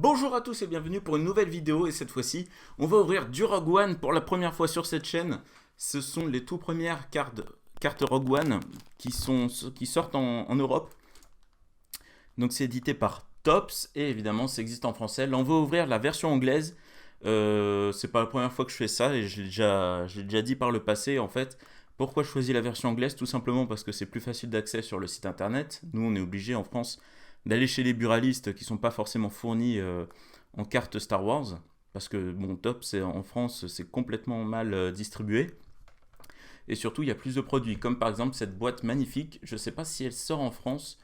Bonjour à tous et bienvenue pour une nouvelle vidéo et cette fois-ci on va ouvrir du Rogue One pour la première fois sur cette chaîne. Ce sont les tout premières cartes Rogue One qui sortent en Europe. Donc c'est édité par Topps et évidemment ça existe en français. Là on va ouvrir la version anglaise. C'est pas la première fois que je fais ça et j'ai déjà dit par le passé en fait. Pourquoi je choisis la version anglaise? Tout simplement parce que c'est plus facile d'accès sur le site internet. Nous on est obligé en France d'aller chez les buralistes qui sont pas forcément fournis en cartes Star Wars, parce que bon, Top, en France, c'est complètement mal distribué. Et surtout, il y a plus de produits, comme par exemple cette boîte magnifique. Je sais pas si elle sort en France,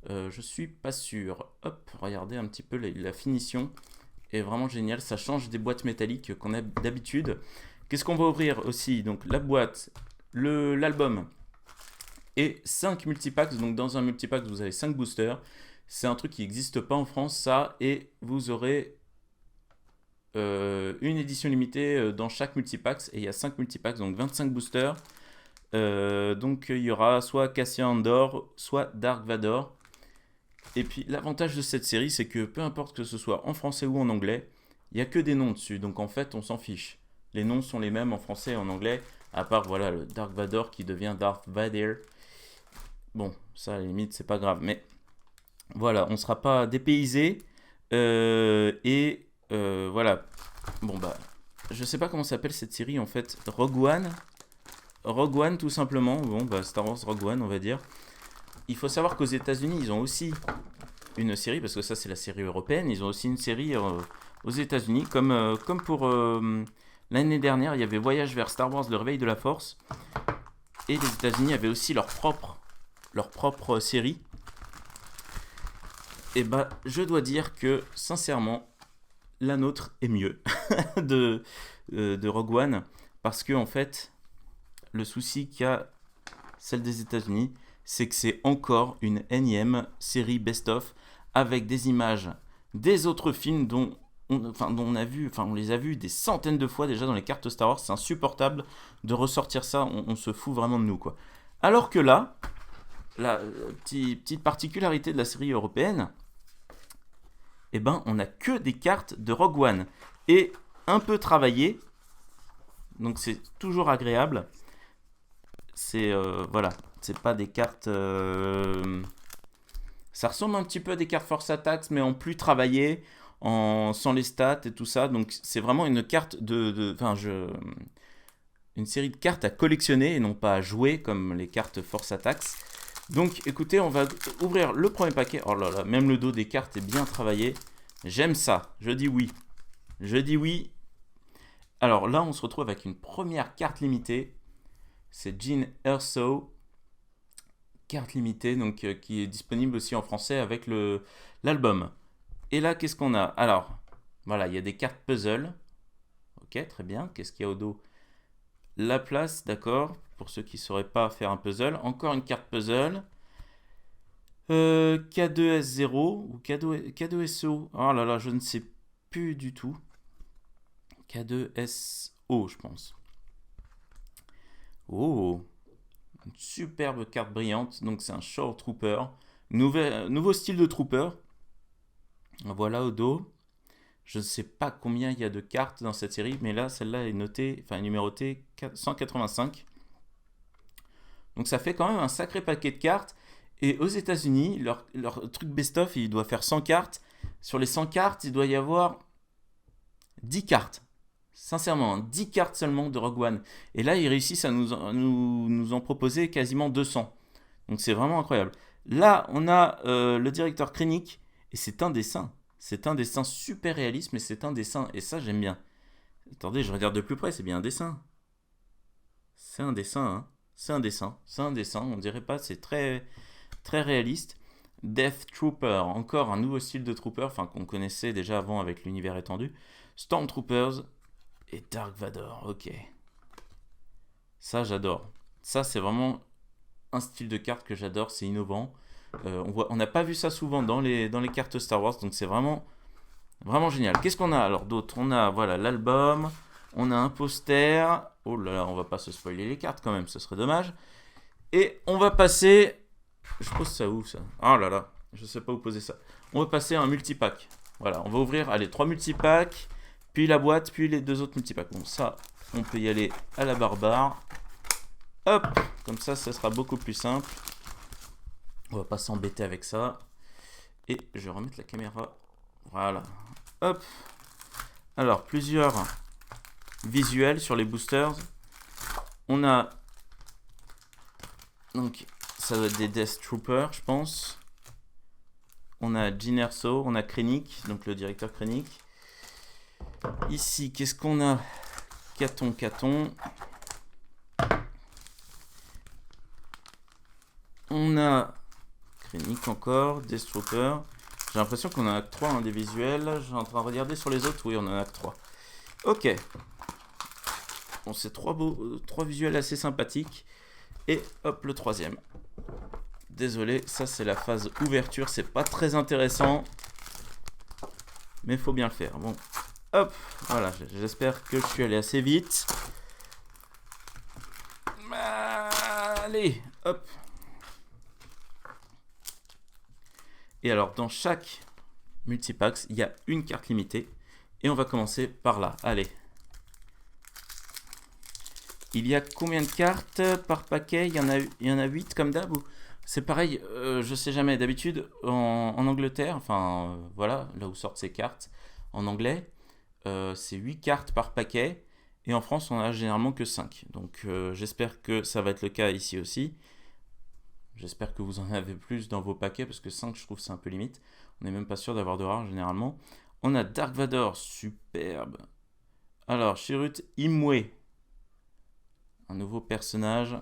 je suis pas sûr. Hop, regardez un petit peu la finition, est vraiment géniale. Ça change des boîtes métalliques qu'on a d'habitude. Qu'est-ce qu'on va ouvrir aussi? Donc la boîte, l'album et 5 multipacks. Donc dans un multipack, vous avez 5 boosters. C'est un truc qui n'existe pas en France, ça, et vous aurez une édition limitée dans chaque multipack, et il y a 5 multipacks, donc 25 boosters. Donc il y aura soit Cassian Andor, soit Dark Vador. Et puis l'avantage de cette série, c'est que peu importe que ce soit en français ou en anglais, il n'y a que des noms dessus, donc en fait on s'en fiche. Les noms sont les mêmes en français et en anglais, à part voilà le Dark Vador qui devient Darth Vader. Bon, ça à la limite c'est pas grave, mais voilà, on ne sera pas dépaysé. Voilà. Bon bah, je sais pas comment s'appelle cette série en fait. Rogue One. Rogue One tout simplement. Bon bah, Star Wars Rogue One on va dire. Il faut savoir qu'aux États-Unis ils ont aussi une série, parce que ça c'est la série européenne. Ils ont aussi une série aux États-Unis, comme pour l'année dernière, il y avait Voyage vers Star Wars, le réveil de la Force. Et les États-Unis avaient aussi leur propre série. Et bah, je dois dire que, sincèrement, la nôtre est mieux de Rogue One. Parce que, en fait, le souci qu'a celle des États-Unis, c'est que c'est encore une énième série best-of avec des images des autres films dont on les a vus des centaines de fois déjà dans les cartes Star Wars. C'est insupportable de ressortir ça, on se fout vraiment de nous, quoi. Alors que là, la petite particularité de la série européenne, eh ben, on n'a que des cartes de Rogue One et un peu travaillées, donc c'est toujours agréable. C'est voilà, c'est pas des cartes. Ça ressemble un petit peu à des cartes Force Attacks, mais en plus travaillées, sans les stats et tout ça. Donc c'est vraiment une carte une série de cartes à collectionner et non pas à jouer comme les cartes Force Attacks. Donc écoutez, on va ouvrir le premier paquet. Oh là là, même le dos des cartes est bien travaillé. J'aime ça, je dis oui. Je dis oui. Alors là, on se retrouve avec une première carte limitée. C'est Jyn Erso. Carte limitée, donc qui est disponible aussi en français avec l'album. Et là, qu'est-ce qu'on a? Alors, voilà, il y a des cartes puzzle. Ok, très bien. Qu'est-ce qu'il y a au dos? La place, d'accord. Pour ceux qui ne sauraient pas faire un puzzle. Encore une carte puzzle. K2S0 ou K2SO. Oh là là, je ne sais plus du tout. K2SO, je pense. Oh, une superbe carte brillante. Donc c'est un Shore Trooper. Nouveau style de Trooper. Voilà au dos. Je ne sais pas combien il y a de cartes dans cette série, mais là, celle-là est notée, enfin numérotée 185. Donc ça fait quand même un sacré paquet de cartes. Et aux États-Unis, leur truc best-of, il doit faire 100 cartes. Sur les 100 cartes, il doit y avoir 10 cartes. Sincèrement, 10 cartes seulement de Rogue One. Et là, ils réussissent à nous en proposer quasiment 200. Donc c'est vraiment incroyable. Là, on a le directeur Krennic, et c'est un dessin. C'est un dessin super réaliste, mais c'est un dessin. Et ça, j'aime bien. Attendez, je regarde de plus près, c'est bien un dessin. C'est un dessin, hein. C'est un dessin. C'est un dessin, on dirait pas, c'est très, très réaliste. Death Trooper, encore un nouveau style de Trooper, enfin qu'on connaissait déjà avant avec l'univers étendu. Stormtroopers et Dark Vador, ok. Ça, j'adore. Ça, c'est vraiment un style de carte que j'adore, c'est innovant. On n'a pas vu ça souvent dans les cartes Star Wars, donc c'est vraiment, vraiment génial. Qu'est-ce qu'on a alors d'autre? On a voilà l'album, on a un poster. Oh là là, on va pas se spoiler les cartes quand même, ce serait dommage. Et on va passer. Je pose ça où ça? Oh là là, je sais pas où poser ça. On va passer à un multipack. Voilà, on va ouvrir, allez, 3 multipacks, puis la boîte, puis les 2 autres multipacks. Bon, ça, on peut y aller à la barbare. Hop, comme ça sera beaucoup plus simple. On va pas s'embêter avec ça. Et je vais remettre la caméra. Voilà. Hop. Alors, plusieurs visuels sur les boosters. On a... Donc, ça doit être des Death Troopers, je pense. On a Jyn Erso, on a Krennic, donc le directeur Krennic. Ici, qu'est-ce qu'on a? Caton. On a Krennic encore, Death Trooper. J'ai l'impression qu'on en a que 3 hein, des visuels. Je suis en train de regarder sur les autres. Oui, on en a que 3. Ok. Bon, c'est 3 visuels assez sympathiques. Et hop, le 3e. Désolé, ça c'est la phase ouverture. C'est pas très intéressant. Mais il faut bien le faire. Bon, hop. Voilà, j'espère que je suis allé assez vite. Allez, hop. Et alors, dans chaque multipacks, il y a une carte limitée. Et on va commencer par là. Allez. Il y a combien de cartes par paquet? Il y en a 8 comme d'hab ou... C'est pareil, je sais jamais. D'habitude, en Angleterre, enfin, voilà, là où sortent ces cartes, en anglais, c'est 8 cartes par paquet. Et en France, on a généralement que 5. Donc, j'espère que ça va être le cas ici aussi. J'espère que vous en avez plus dans vos paquets, parce que 5, je trouve, c'est un peu limite. On n'est même pas sûr d'avoir de rares, généralement. On a Dark Vador, superbe. Alors, Chirrut Imwe. Un nouveau personnage.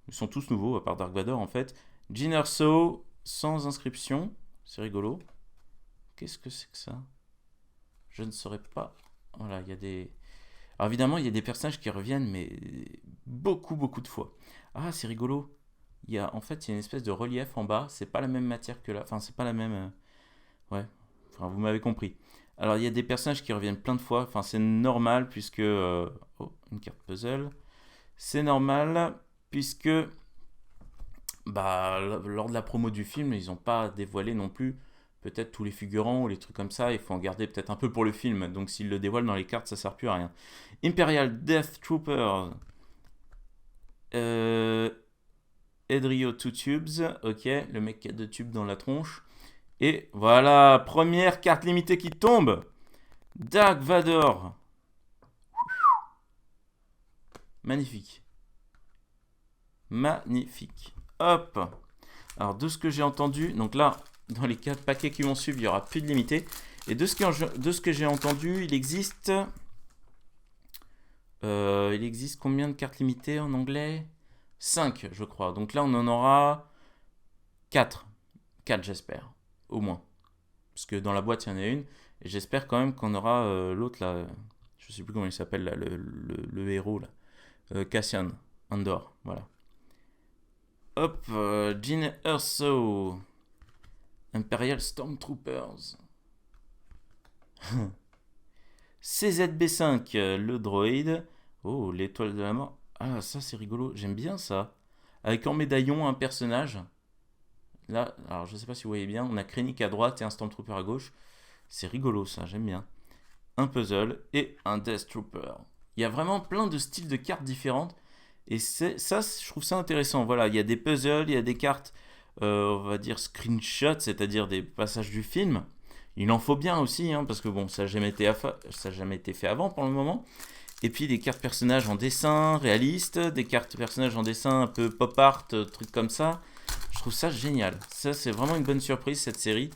Ils sont tous nouveaux, à part Dark Vador, en fait. Jyn Erso, sans inscription. C'est rigolo. Qu'est-ce que c'est que ça? Je ne saurais pas. Voilà, il y a des... Alors, évidemment, il y a des personnages qui reviennent, mais beaucoup de fois. Ah, c'est rigolo. En fait, il y a une espèce de relief en bas. C'est pas la même matière que là. Enfin, c'est pas la même... Ouais. Enfin, vous m'avez compris. Alors, il y a des personnages qui reviennent plein de fois. Enfin, c'est normal puisque... Oh, une carte puzzle. C'est normal puisque... Bah, lors de la promo du film, ils n'ont pas dévoilé non plus peut-être tous les figurants ou les trucs comme ça. Il faut en garder peut-être un peu pour le film. Donc, s'ils le dévoilent dans les cartes, ça sert plus à rien. Imperial Death Troopers. Edrio 2 Tubes. Ok, le mec qui a 2 tubes dans la tronche. Et voilà, première carte limitée qui tombe. Dark Vador. Magnifique. Magnifique. Hop. Alors, de ce que j'ai entendu, donc là, dans les 4 paquets qui vont suivre, il n'y aura plus de limité. Et de ce que j'ai entendu, il existe combien de cartes limitées en anglais? 5, je crois. Donc là, on en aura 4. 4, j'espère. Au moins. Parce que dans la boîte, il y en a une. Et j'espère quand même qu'on aura l'autre, là. Je sais plus comment il s'appelle, là. Le héros, là. Cassian Andor. Voilà. Hop. Jyn Erso. Imperial Stormtroopers. CZB5, le droïde. Oh, l'étoile de la mort. Ah, ça c'est rigolo. J'aime bien ça. Avec en médaillon un personnage. Là, alors je sais pas si vous voyez bien, on a Krennic à droite et un Stormtrooper à gauche. C'est rigolo ça, j'aime bien. Un puzzle et un Death Trooper. Il y a vraiment plein de styles de cartes différentes. Et ça, je trouve ça intéressant. Voilà, il y a des puzzles, il y a des cartes, on va dire screenshots, c'est-à-dire des passages du film. Il en faut bien aussi, hein, parce que bon, ça n'a jamais été fait avant pour le moment. Et puis des cartes personnages en dessin réaliste, des cartes personnages en dessin un peu pop art, trucs comme ça. Je trouve ça génial. Ça, c'est vraiment une bonne surprise, cette série.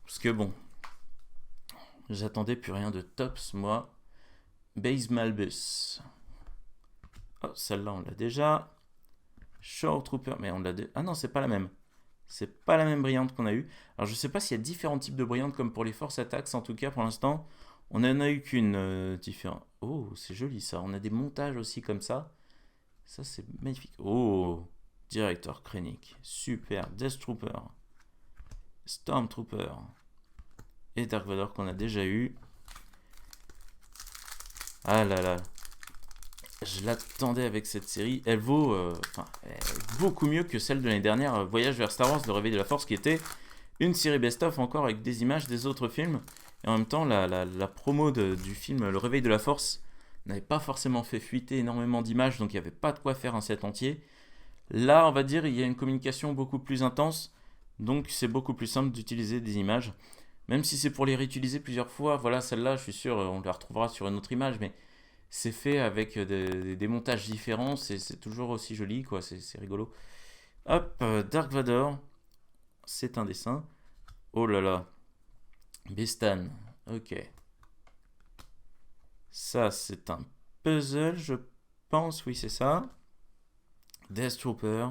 Parce que bon, j'attendais plus rien de tops, moi. Base Malbus. Oh, celle-là, on l'a déjà. Shore Trooper, mais on l'a déjà. Ah non, c'est pas la même. C'est pas la même brillante qu'on a eue. Alors, je sais pas s'il y a différents types de brillantes, comme pour les Force Attacks. En tout cas, pour l'instant, on n'en a eu qu'une différente. Oh, c'est joli ça. On a des montages aussi comme ça. Ça, c'est magnifique. Oh, Directeur Krennic. Super. Death Trooper. Stormtrooper. Et Dark Vador qu'on a déjà eu. Ah là là. Je l'attendais avec cette série. Elle vaut beaucoup mieux que celle de l'année dernière, Voyage vers Star Wars, le réveil de la force, qui était une série best-of encore avec des images des autres films. Et en même temps, la promo du film Le Réveil de la Force n'avait pas forcément fait fuiter énormément d'images, donc il n'y avait pas de quoi faire un set entier. Là, on va dire, il y a une communication beaucoup plus intense, donc c'est beaucoup plus simple d'utiliser des images. Même si c'est pour les réutiliser plusieurs fois, voilà, celle-là, je suis sûr, on la retrouvera sur une autre image, mais c'est fait avec des montages différents, c'est toujours aussi joli, quoi, c'est rigolo. Hop, Dark Vador, c'est un dessin. Oh là là, Bistan, ok. Ça, c'est un puzzle, je pense, oui, c'est ça. Death Trooper.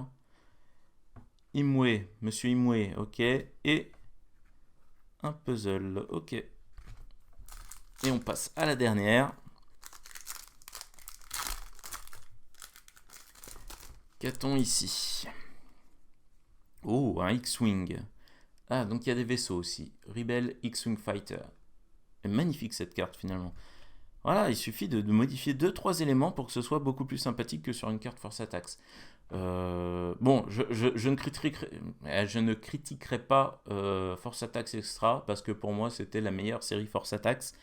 Imwe, Monsieur Imwe, ok. Et un puzzle, ok. Et on passe à la dernière. Qu'a-t-on ici? Oh, un X-Wing. Ah, donc il y a des vaisseaux aussi. Rebel X-Wing Fighter. C'est magnifique cette carte finalement. Voilà, il suffit de modifier 2-3 éléments pour que ce soit beaucoup plus sympathique que sur une carte Force Attacks. Bon, je ne critiquerai pas Force Attacks Extra parce que pour moi c'était la meilleure série Force Attacks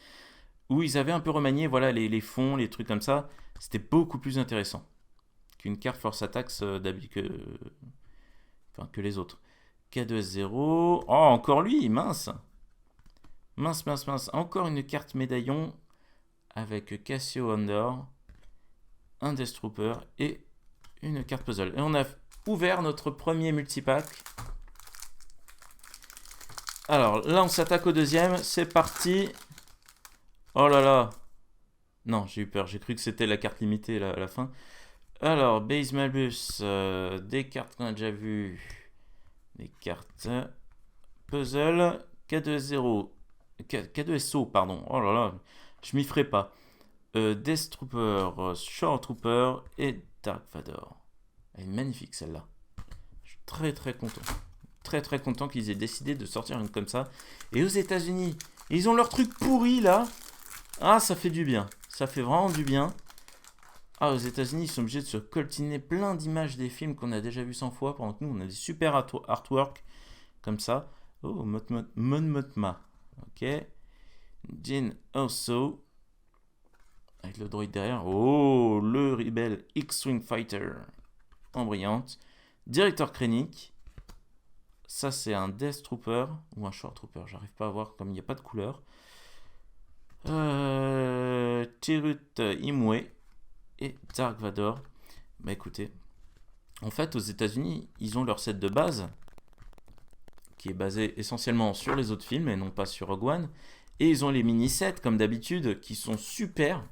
où ils avaient un peu remanié voilà, les fonds, les trucs comme ça. C'était beaucoup plus intéressant qu'une carte Force Attacks que les autres. K2S0. Oh, encore lui, mince. Mince. Encore une carte médaillon avec Cassio Andor, un Death Trooper et une carte puzzle. Et on a ouvert notre premier multipack. Alors là, on s'attaque au deuxième. C'est parti. Oh là là. Non, j'ai eu peur. J'ai cru que c'était la carte limitée à la fin. Alors, Base Malbus. Des cartes qu'on a déjà vues. Des cartes puzzle. K2S0. K2SO, pardon. Oh là là. Je m'y ferai pas. Death Trooper, Shore Trooper et Dark Vador. Elle est magnifique celle-là. Je suis très content. Très content qu'ils aient décidé de sortir une comme ça. Et aux États-Unis, ils ont leur truc pourri là. Ah, ça fait du bien. Ça fait vraiment du bien. Ah, aux États-Unis, ils sont obligés de se coltiner plein d'images des films qu'on a déjà vus 100 fois. Pendant que nous, on a des super artwork comme ça. Oh, Mon Mothma. Ok. Jin Orso. Avec le droïde derrière. Oh, le Rebel X-Wing Fighter. En brillante. Directeur Krennic. Ça, c'est un Death Trooper. Ou un Short Trooper. J'arrive pas à voir comme il n'y a pas de couleur. Chirrut Imwe. Et Dark Vador. Bah écoutez. En fait, aux États-Unis, ils ont leur set de base. Qui est basé essentiellement sur les autres films et non pas sur Rogue One. Et ils ont les mini-sets, comme d'habitude, qui sont super.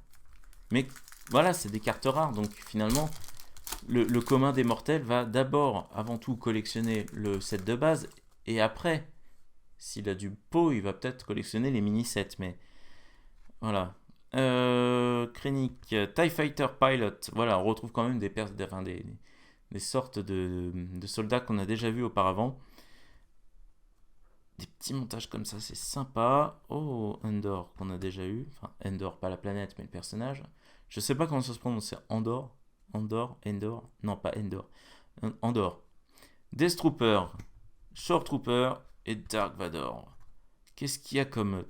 Mais voilà, c'est des cartes rares, donc finalement, le commun des mortels va d'abord, avant tout, collectionner le set de base, et après, s'il a du pot, il va peut-être collectionner les mini-sets, mais voilà. Krennic, TIE Fighter Pilot, voilà, on retrouve quand même des sortes de soldats qu'on a déjà vus auparavant. Des petits montages comme ça, c'est sympa. Oh, Endor, qu'on a déjà eu. Enfin, Endor, pas la planète, mais le personnage. Je sais pas comment ça se prononce, c'est Andor. Endor. Non, pas Endor. Andor. Death Trooper, Shore Trooper et Dark Vador. Qu'est-ce qu'il y a comme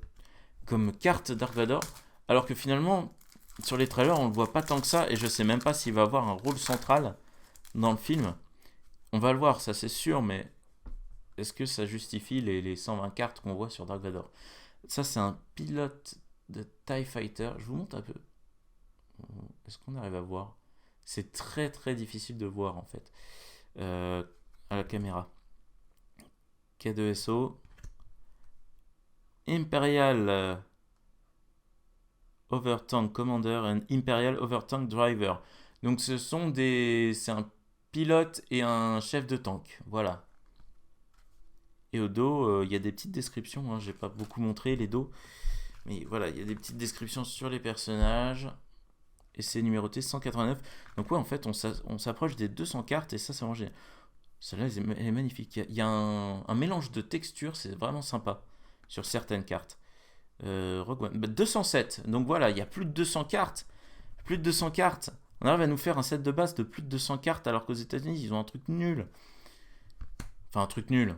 carte Dark Vador? Alors que finalement, sur les trailers, on le voit pas tant que ça, et je sais même pas s'il va avoir un rôle central dans le film. On va le voir, ça c'est sûr, mais est-ce que ça justifie les 120 cartes qu'on voit sur Dark Vador? Ça, c'est un pilote de TIE Fighter. Je vous montre un peu. Est-ce qu'on arrive à voir? C'est très difficile de voir, en fait. À la caméra. K2SO. Imperial Overtank Commander and Imperial Overtank Driver. Donc, c'est un pilote et un chef de tank. Voilà. Et au dos, il y a des petites descriptions. Hein, j'ai pas beaucoup montré les dos. Mais voilà, il y a des petites descriptions sur les personnages. Et c'est numéroté 189. Donc ouais, en fait, on s'approche des 200 cartes. Et ça, c'est vraiment génial. Celle-là, elle est magnifique. Il y a un mélange de textures. C'est vraiment sympa. Sur certaines cartes. Rogue One. 207. Donc voilà, il y a plus de 200 cartes. Plus de 200 cartes. On arrive à nous faire un set de base de plus de 200 cartes. Alors qu'aux États-Unis, ils ont un truc nul. Enfin, un truc nul.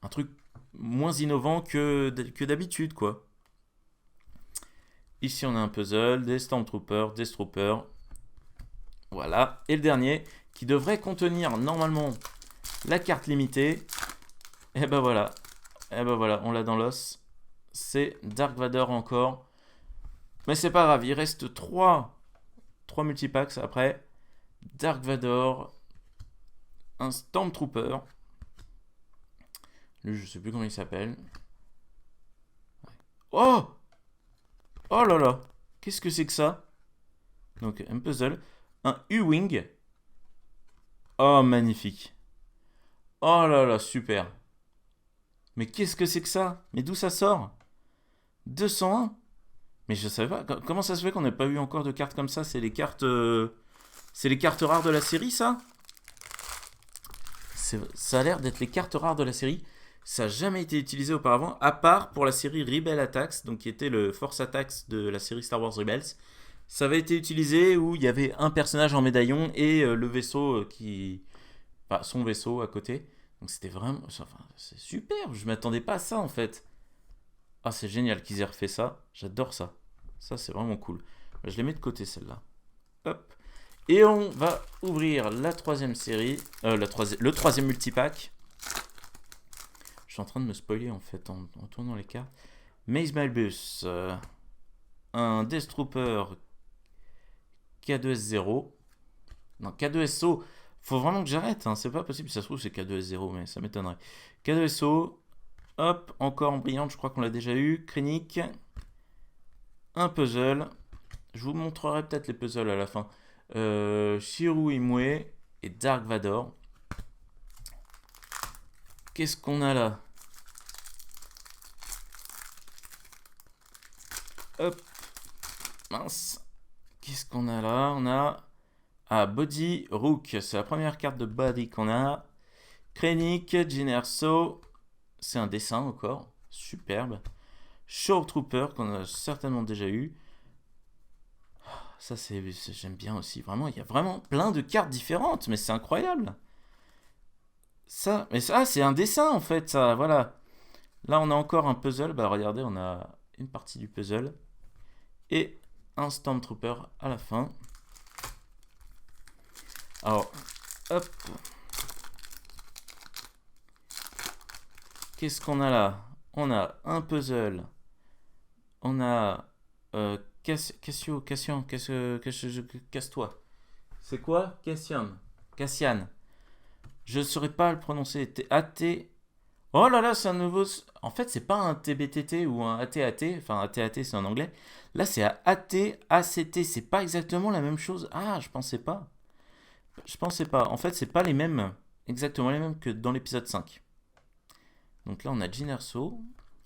Un truc moins innovant que d'habitude, quoi. Ici, on a un puzzle, des Stormtroopers, des Troopers. Voilà. Et le dernier, qui devrait contenir normalement la carte limitée. Et ben voilà. Et ben voilà, on l'a dans l'os. C'est Dark Vador encore. Mais c'est pas grave, il reste 3 multipacks après. Dark Vador, un Stormtrooper. Lui, je sais plus comment il s'appelle. Oh! Oh là là! Qu'est-ce que c'est que ça? Donc, un puzzle. Un U-Wing. Oh, magnifique. Oh là là, super. Mais qu'est-ce que c'est que ça? Mais d'où ça sort? 201? Mais je savais pas. Comment ça se fait qu'on n'ait pas eu encore de cartes comme ça? C'est les cartes... c'est les cartes rares de la série, ça? Ça a l'air d'être les cartes rares de la série. Ça n'a jamais été utilisé auparavant, à part pour la série Rebel Attacks, donc qui était le Force Attacks de la série Star Wars Rebels. Ça avait été utilisé où il y avait un personnage en médaillon et le vaisseau qui... Enfin, son vaisseau à côté. Donc c'était vraiment... Enfin, c'est super, je m'attendais pas à ça en fait. Ah, c'est génial qu'ils aient refait ça. J'adore ça. Ça, c'est vraiment cool. Je les mets de côté, celle-là. Hop. Et on va ouvrir la troisième série. Le troisième multipack. Je suis en train de me spoiler, en fait, en tournant les cartes. Maze Malbus. Un Death Trooper K2S0. Non, K2SO. Faut vraiment que j'arrête, hein. C'est pas possible. Ça se trouve, c'est K2S0, mais ça m'étonnerait. K2SO. Hop, encore en brillante, je crois qu'on l'a déjà eu. Krennic. Un puzzle. Je vous montrerai peut-être les puzzles à la fin. Shiru Imwe et Dark Vador. Qu'est-ce qu'on a là? Hop. Mince. Qu'est-ce qu'on a là? On a... Ah, Body Rook. C'est la première carte de Body qu'on a. Krennic, Jyn Erso. C'est un dessin encore. Superbe. Show Trooper qu'on a certainement déjà eu. Ça, j'aime bien aussi. Vraiment, il y a vraiment plein de cartes différentes. Mais c'est incroyable. Ça, mais ça, c'est un dessin en fait. Ça, voilà. Là, on a encore un puzzle. Bah, regardez, on a une partie du puzzle. Et un Stormtrooper à la fin. Alors, hop. Qu'est-ce qu'on a là? On a un puzzle. On a Cassio, casse-toi. C'est quoi? Cassian. Je ne saurais pas le prononcer. AT. Oh là là, c'est un nouveau. En fait, c'est pas un TBTT ou un ATAT. Enfin, ATAT, c'est en anglais. Là, c'est ATACT. C'est pas exactement la même chose. Ah, je pensais pas. En fait, c'est pas les mêmes. Exactement les mêmes que dans l'épisode 5. Donc là, on a Jyn Erso.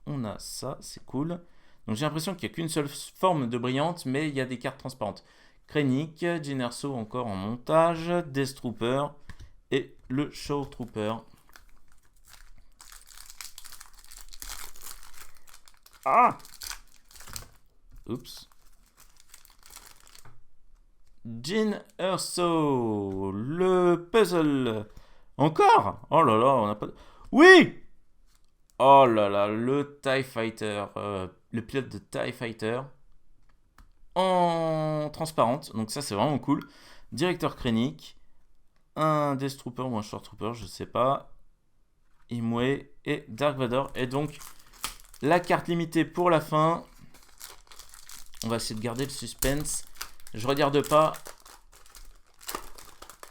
On a ça, c'est cool. Donc j'ai l'impression qu'il n'y a qu'une seule forme de brillante, mais il y a des cartes transparentes. Krennic, Jyn Erso encore en montage, Death Trooper et le Show Trooper. Ah! Oups. Jyn Erso, le puzzle. Encore? Oh là là, on n'a pas... Oui! Oh là là, le TIE Fighter, le pilote de TIE Fighter en transparente, donc ça c'est vraiment cool. Directeur Krennic, un Death Trooper ou un Short Trooper, je sais pas. Imwe et Dark Vador. Et donc la carte limitée pour la fin. On va essayer de garder le suspense. Je regarde pas.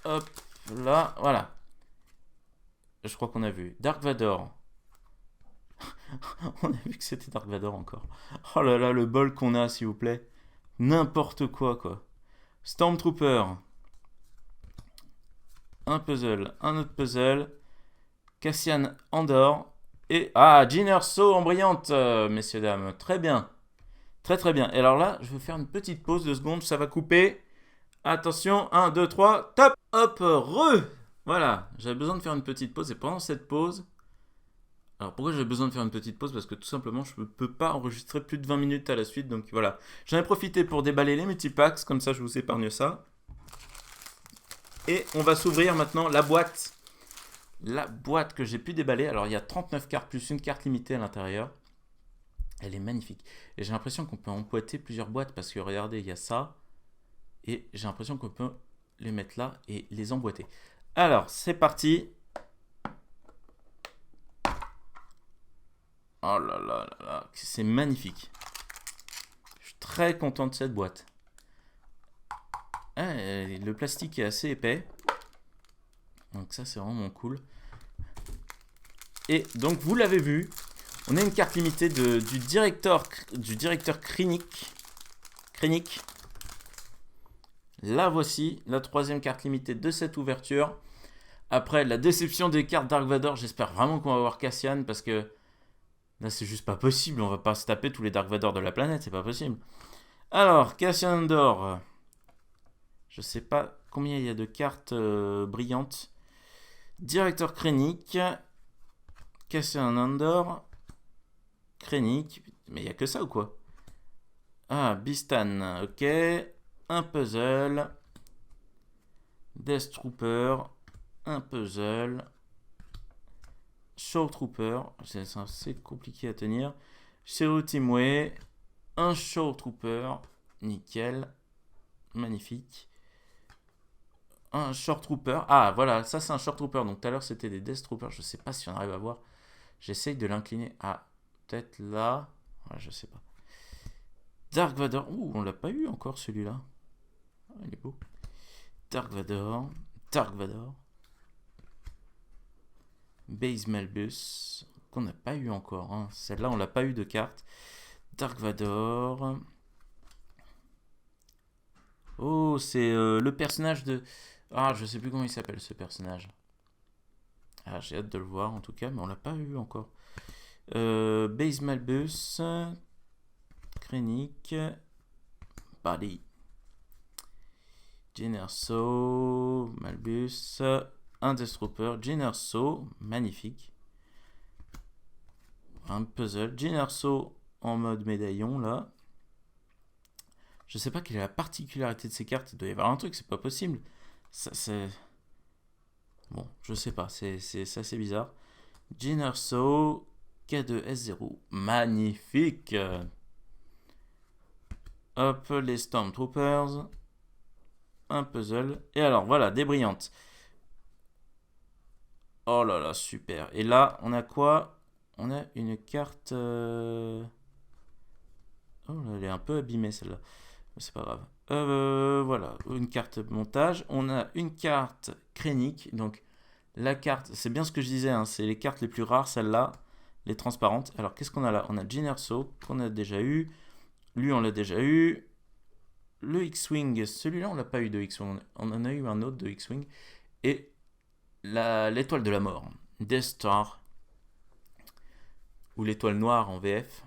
Hop, là, voilà. Je crois qu'on a vu Dark Vador. On a vu que c'était Dark Vador encore. Oh là là, le bol qu'on a, s'il vous plaît. N'importe quoi, quoi. Stormtrooper. Un puzzle, un autre puzzle. Cassian Andor. Et... Ah, Jyn Erso en brillante, messieurs, dames. Très bien. Très, très bien. Et alors là, je vais faire une petite pause, 2 secondes, ça va couper. Attention, 1, 2, 3, top. Hop, Voilà, j'avais besoin de faire une petite pause. Et pendant cette pause... Alors pourquoi j'ai besoin de faire une petite pause? Parce que tout simplement je ne peux pas enregistrer plus de 20 minutes à la suite. Donc voilà, j'en ai profité pour déballer les multipacks. Comme ça je vous épargne ça. Et on va s'ouvrir maintenant la boîte la boîte que j'ai pu déballer. Alors, il y a 39 cartes plus une carte limitée à l'intérieur. Elle est magnifique. Et j'ai l'impression qu'on peut emboîter plusieurs boîtes parce que regardez, il y a ça. Et j'ai l'impression qu'on peut les mettre là et les emboîter. Alors, c'est parti. Oh là là là là, c'est magnifique. Je suis très content de cette boîte. Ah, le plastique est assez épais. Donc ça, c'est vraiment cool. Et donc, vous l'avez vu, on a une carte limitée du directeur Krennic. La voici, la troisième carte limitée de cette ouverture. Après la déception des cartes Dark Vador, j'espère vraiment qu'on va avoir Cassian parce que là c'est juste pas possible, on va pas se taper tous les Dark Vador de la planète, c'est pas possible. Alors, Cassian Andor, je sais pas combien il y a de cartes brillantes. Directeur Krennic, Cassian Andor, Krennic, mais il y a que ça ou quoi? Ah, Bistan, ok. Un puzzle. Death Trooper. Un puzzle. Show Trooper. C'est assez compliqué à tenir. Shiro Timway. Un Show Trooper. Nickel. Magnifique. Un Short Trooper. Ah, voilà, ça c'est un Short Trooper. Donc tout à l'heure c'était des Death Troopers. Je sais pas si on arrive à voir. J'essaye de l'incliner. Ah, peut-être là. Ouais, je sais pas. Dark Vador. Ouh, on l'a pas eu encore celui-là. Ah, il est beau. Dark Vador. Dark Vador. Base Malbus. Qu'on n'a pas eu encore. Hein. Celle-là, on l'a pas eu de carte. Dark Vador. Oh, c'est le personnage de... Ah, je sais plus comment il s'appelle ce personnage. Ah, j'ai hâte de le voir en tout cas, mais on l'a pas eu encore. Base Malbus. Krennic. Body. Jyn Erso. Malbus. Un Death Trooper. Jyn Erso. Magnifique. Un puzzle. Jyn Erso en mode médaillon là. Je sais pas quelle est la particularité de ces cartes. Il doit y avoir un truc, c'est pas possible. Ça, c'est... Bon, je sais pas, c'est assez bizarre. Jyn Erso, K2S0, magnifique. Hop, les Stormtroopers. Un puzzle. Et alors, voilà, des brillantes. Oh là là, super. Et là, on a quoi? On a une carte... Oh là, elle est un peu abîmée celle-là. C'est pas grave. Voilà, une carte montage. On a une carte Krennic. Donc, la carte, c'est bien ce que je disais, hein, c'est les cartes les plus rares, celle-là, les transparentes. Alors, qu'est-ce qu'on a là? On a Jyn Erso, qu'on a déjà eu. Lui, on l'a déjà eu. Le X-Wing, celui-là, on l'a pas eu de X-Wing. On en a eu un autre de X-Wing. Et l'étoile de la mort, Death Star. Ou l'étoile noire en VF.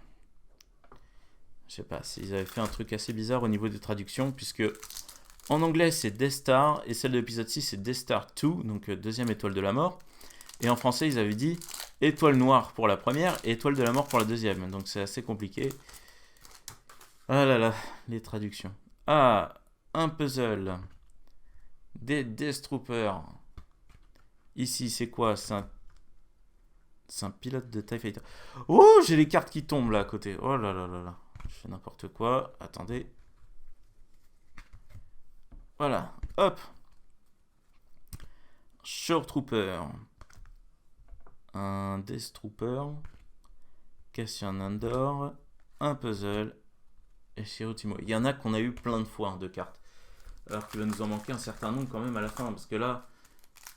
Je sais pas s'ils avaient fait un truc assez bizarre au niveau des traductions, puisque en anglais c'est Death Star et celle de l'épisode 6 c'est Death Star 2, donc deuxième étoile de la mort. Et en français ils avaient dit étoile noire pour la première et étoile de la mort pour la deuxième, donc c'est assez compliqué. Ah là là, les traductions. Ah, un puzzle. Des Death Troopers. Ici c'est quoi? C'est un pilote de TIE Fighter. Oh, j'ai les cartes qui tombent là à côté. Oh là là là là. Je fais n'importe quoi. Attendez. Voilà. Hop. Short Trooper. Un Death Trooper. Cassian Andor. Un puzzle. Et Shiro Timway. Il y en a qu'on a eu plein de fois hein, de cartes. Alors qu'il va nous en manquer un certain nombre quand même à la fin. Parce que là,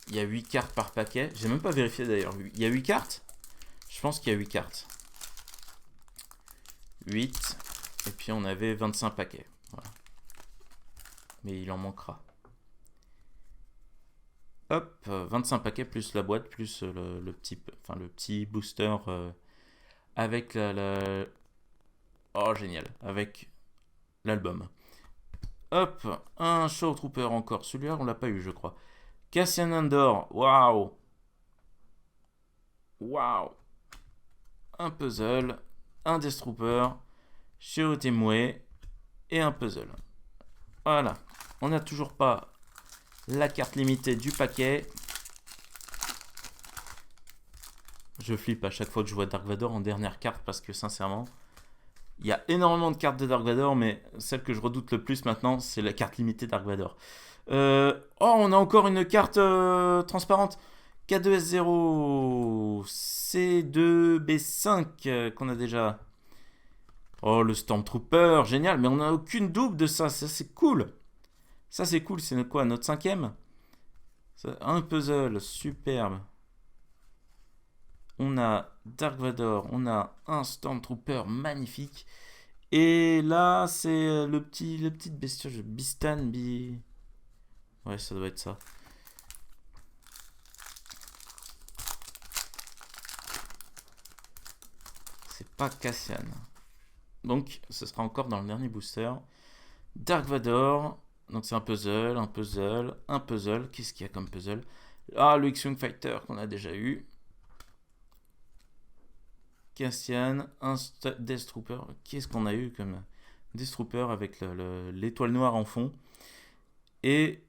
il y a 8 cartes par paquet. J'ai même pas vérifié d'ailleurs. Il y a 8 cartes? Je pense qu'il y a 8 cartes. 8. Et puis on avait 25 paquets. Voilà. Mais il en manquera. Hop, 25 paquets plus la boîte, plus le petit booster avec Oh, génial. Avec l'album. Hop, un Show Trooper encore. Celui-là, on l'a pas eu, je crois. Cassian Andor. Waouh. Waouh. Un puzzle. Un Death Trooper. Shiro Timway. Et un puzzle. Voilà. On n'a toujours pas la carte limitée du paquet. Je flippe à chaque fois que je vois Dark Vador en dernière carte parce que sincèrement, il y a énormément de cartes de Dark Vador, mais celle que je redoute le plus maintenant, c'est la carte limitée Dark Vador. Oh, on a encore une carte transparente. K2S0, C2B5 qu'on a déjà. Oh, le Stormtrooper, génial, mais on n'a aucune double de ça, ça c'est cool. Ça c'est cool, c'est quoi, notre cinquième? Un puzzle, superbe. On a Dark Vador, on a un Stormtrooper magnifique. Et là, c'est le petit bestiole, Bistan, Ouais, ça doit être ça. C'est pas Cassian. Donc, ce sera encore dans le dernier booster. Dark Vador. Donc, c'est un puzzle, un puzzle, un puzzle. Qu'est-ce qu'il y a comme puzzle? Ah, le X-Wing Fighter qu'on a déjà eu. Cassian, un Death Trooper. Qu'est-ce qu'on a eu comme Death Trooper avec l'étoile noire en fond? Et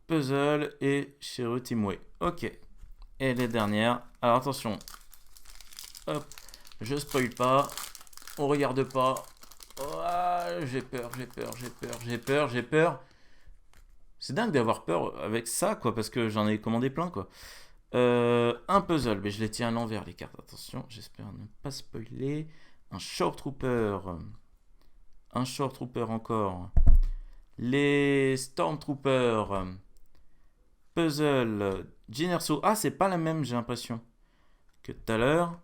puzzle et Shiro Timway. Ok. Et les dernières. Alors attention. Hop. Je spoil pas. On regarde pas. Oh, j'ai peur, j'ai peur, j'ai peur, j'ai peur, j'ai peur. C'est dingue d'avoir peur avec ça, quoi, parce que j'en ai commandé plein, quoi. Un puzzle, mais je les tiens à l'envers, les cartes. Attention, j'espère ne pas spoiler. Un Short Trooper. Un Short Trooper encore. Les Stormtroopers. Puzzle. Jyn-Erso. Ah, c'est pas la même, j'ai l'impression, que tout à l'heure.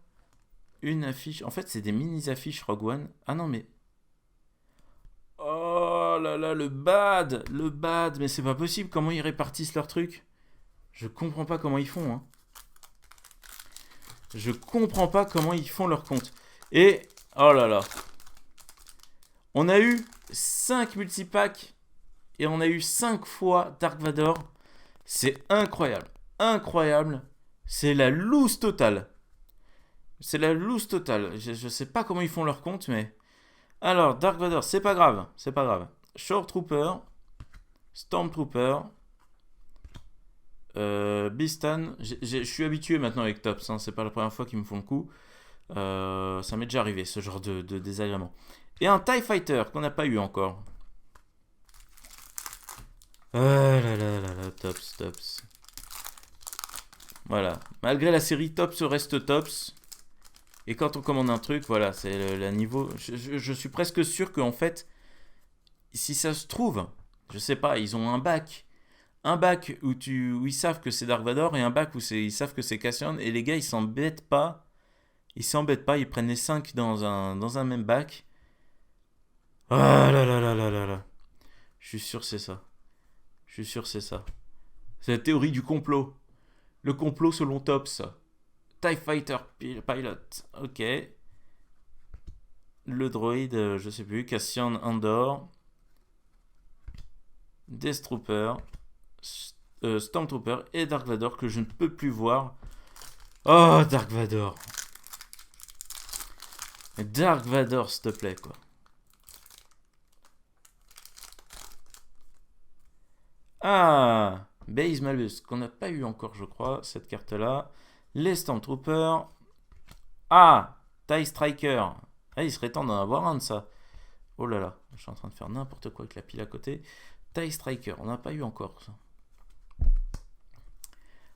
Une affiche. En fait, c'est des mini-affiches Rogue One. Ah non, mais. Oh là là, le bad. Le bad. Mais c'est pas possible. Comment ils répartissent leurs trucs? Je comprends pas comment ils font. Hein. Je comprends pas comment ils font leur compte. Et. Oh là là. On a eu 5 multipacks. Et on a eu 5 fois Dark Vador. C'est incroyable. Incroyable. C'est la loose totale. C'est la loose totale. Je sais pas comment ils font leur compte, mais. Alors, Dark Vador, c'est pas grave. C'est pas grave. Short Trooper. Stormtrooper. Bistan. Je suis habitué maintenant avec Tops. Hein, c'est pas la première fois qu'ils me font le coup. Ça m'est déjà arrivé, ce genre de désagrément. Et un TIE Fighter qu'on n'a pas eu encore. Ah là là là là, Tops. Voilà. Malgré la série Tops reste Tops. Et quand on commande un truc, voilà, c'est le niveau. Je suis presque sûr qu'en fait, si ça se trouve, je sais pas, ils ont un bac. Un bac où ils savent que c'est Dark Vador et un bac où ils savent que c'est Cassian. Et les gars, ils s'embêtent pas. Ils prennent les 5 dans un même bac. Ah là là là là là là. Je suis sûr que c'est ça. Je suis sûr que c'est ça. C'est la théorie du complot. Le complot selon Tops. TIE Fighter Pilot. Ok. Le droïde, je sais plus. Cassian Andor. Death Trooper. Stormtrooper et Dark Vador que je ne peux plus voir. Oh, Dark Vador. Dark Vador, s'il te plaît, quoi. Ah, Base Malbus, qu'on n'a pas eu encore, je crois, cette carte-là. Les Stormtroopers. Ah, TIE Striker. Ah, il serait temps d'en avoir un de ça. Oh là là, je suis en train de faire n'importe quoi avec la pile à côté. TIE Striker, on n'a pas eu encore ça.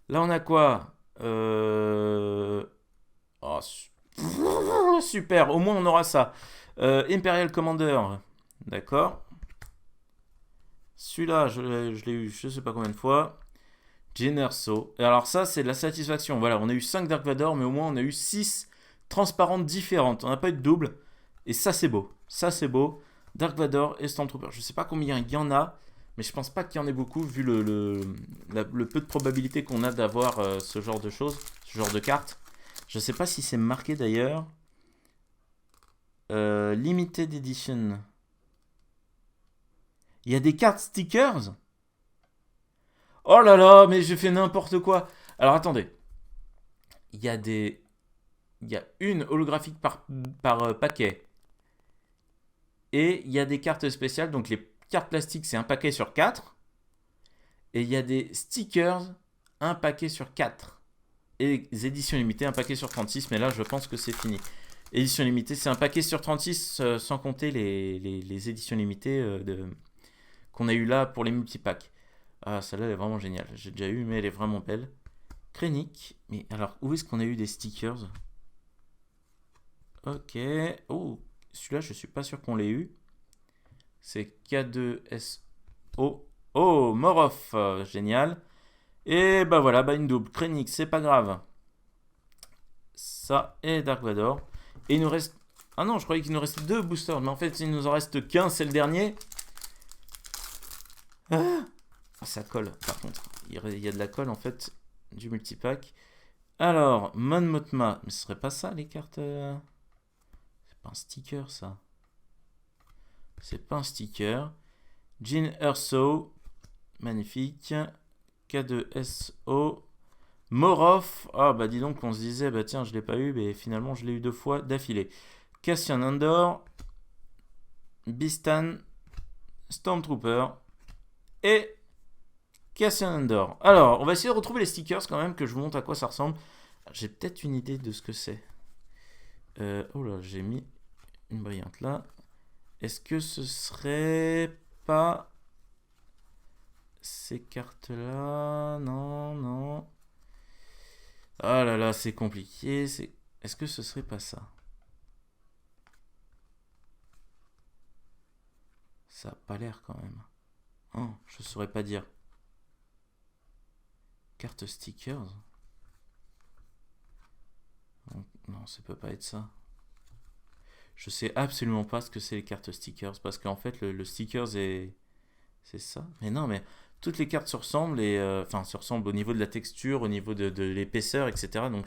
Là, on a quoi Oh, super, au moins on aura ça. Imperial Commander, d'accord. Celui-là, je l'ai eu je sais pas combien de fois. Jyn-Erso. Et alors ça, c'est de la satisfaction. Voilà, on a eu 5 Dark Vador, mais au moins on a eu 6 transparentes différentes. On n'a pas eu de double. Et ça, c'est beau. Ça, c'est beau. Dark Vador et Stormtrooper. Je sais pas combien il y en a, mais je pense pas qu'il y en ait beaucoup, vu le peu de probabilité qu'on a d'avoir ce genre de choses, ce genre de cartes. Je sais pas si c'est marqué d'ailleurs. Limited Edition. Il y a des cartes stickers. Oh là là, mais j'ai fait n'importe quoi. Alors attendez. Il y a une holographique par paquet. Et il y a des cartes spéciales. Donc les cartes plastiques, c'est un paquet sur 4. Et il y a des stickers, un paquet sur 4. Et les éditions limitées, un paquet sur 36, mais là je pense que c'est fini. Édition limitée, c'est un paquet sur 36 sans compter les éditions limitées qu'on a eu là pour les multipacks. Ah, celle-là elle est vraiment géniale. J'ai déjà eu, mais elle est vraiment belle. Krennic, mais alors où est-ce qu'on a eu des stickers? Ok. Oh, celui-là je suis pas sûr qu'on l'ait eu. C'est K2SO. Oh, Moroff, génial. Et bah voilà, bah une double. Krennic, c'est pas grave. Ça et Dark Vador. Et il nous reste. Ah non, je croyais qu'il nous restait 2 boosters, mais en fait, il nous en reste qu'un, c'est le dernier. Ah, ça colle, par contre. Il y a de la colle, en fait, du multipack. Alors, Mon Mothma. Mais ce serait pas ça, les cartes. C'est pas un sticker, ça. C'est pas un sticker. Jyn Erso. Magnifique. K2SO. Moroff. Ah, bah dis donc, on se disait, bah tiens, je l'ai pas eu, mais finalement, je l'ai eu 2 fois d'affilée. Cassian Andor. Bistan. Stormtrooper. Et Cassian Andor. Alors, on va essayer de retrouver les stickers quand même, que je vous montre à quoi ça ressemble. J'ai peut-être une idée de ce que c'est. Oh là, j'ai mis une brillante là. Est-ce que ce serait pas ces cartes-là? Non, non. Ah là là, c'est compliqué. Est-ce que ce serait pas ça? Ça a pas l'air quand même. Oh, je saurais pas dire. Carte stickers? Non, ça peut pas être ça. Je sais absolument pas ce que c'est les cartes stickers parce qu'en fait le stickers c'est ça. Mais non, mais toutes les cartes se ressemblent et enfin se ressemblent au niveau de la texture, au niveau de l'épaisseur, etc. Donc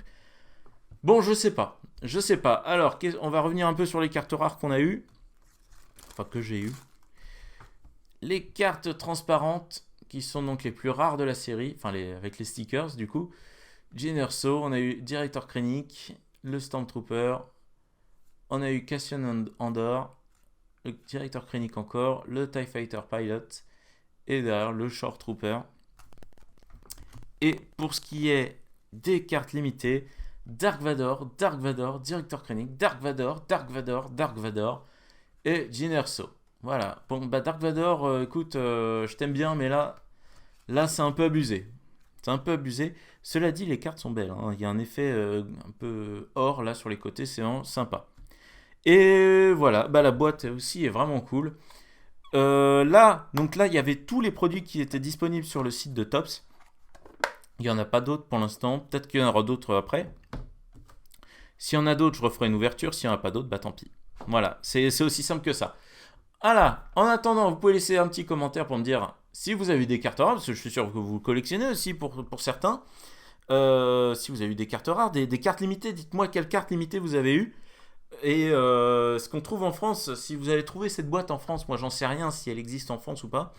bon, je sais pas, je sais pas. Alors on va revenir un peu sur les cartes rares qu'on a eues, enfin que j'ai eues. Les cartes transparentes qui sont donc les plus rares de la série, enfin avec les stickers du coup. Jyn Erso, on a eu Director Krennic, le Stormtrooper, on a eu Cassian Andor, le Director Krennic encore, le TIE Fighter Pilot, et derrière le Short Trooper. Et pour ce qui est des cartes limitées, Dark Vador, Director Krennic, Dark Vador, et Jyn Erso. Voilà. Bon, bah Dark Vador, écoute, je t'aime bien, mais là c'est un peu abusé. C'est un peu abusé. Cela dit, les cartes sont belles, hein. Il y a un effet un peu or là sur les côtés, c'est vraiment sympa. Et voilà, bah, la boîte aussi est vraiment cool. Donc là, il y avait tous les produits qui étaient disponibles sur le site de Topps. Il n'y en a pas d'autres pour l'instant. Peut-être qu'il y en aura d'autres après. S'il y en a d'autres, je referai une ouverture. S'il n'y en a pas d'autres, bah tant pis. Voilà, c'est aussi simple que ça. Voilà, en attendant, vous pouvez laisser un petit commentaire pour me dire si vous avez des cartes rares, parce que je suis sûr que vous collectionnez aussi pour certains. Si vous avez eu des cartes rares, des cartes limitées, dites-moi quelles cartes limitées vous avez eues. Et ce qu'on trouve en France, si vous avez trouvé cette boîte en France, moi j'en sais rien si elle existe en France ou pas.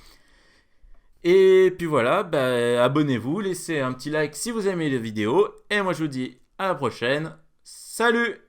Et puis voilà, bah, abonnez-vous, laissez un petit like si vous aimez la vidéo. Et moi je vous dis à la prochaine. Salut!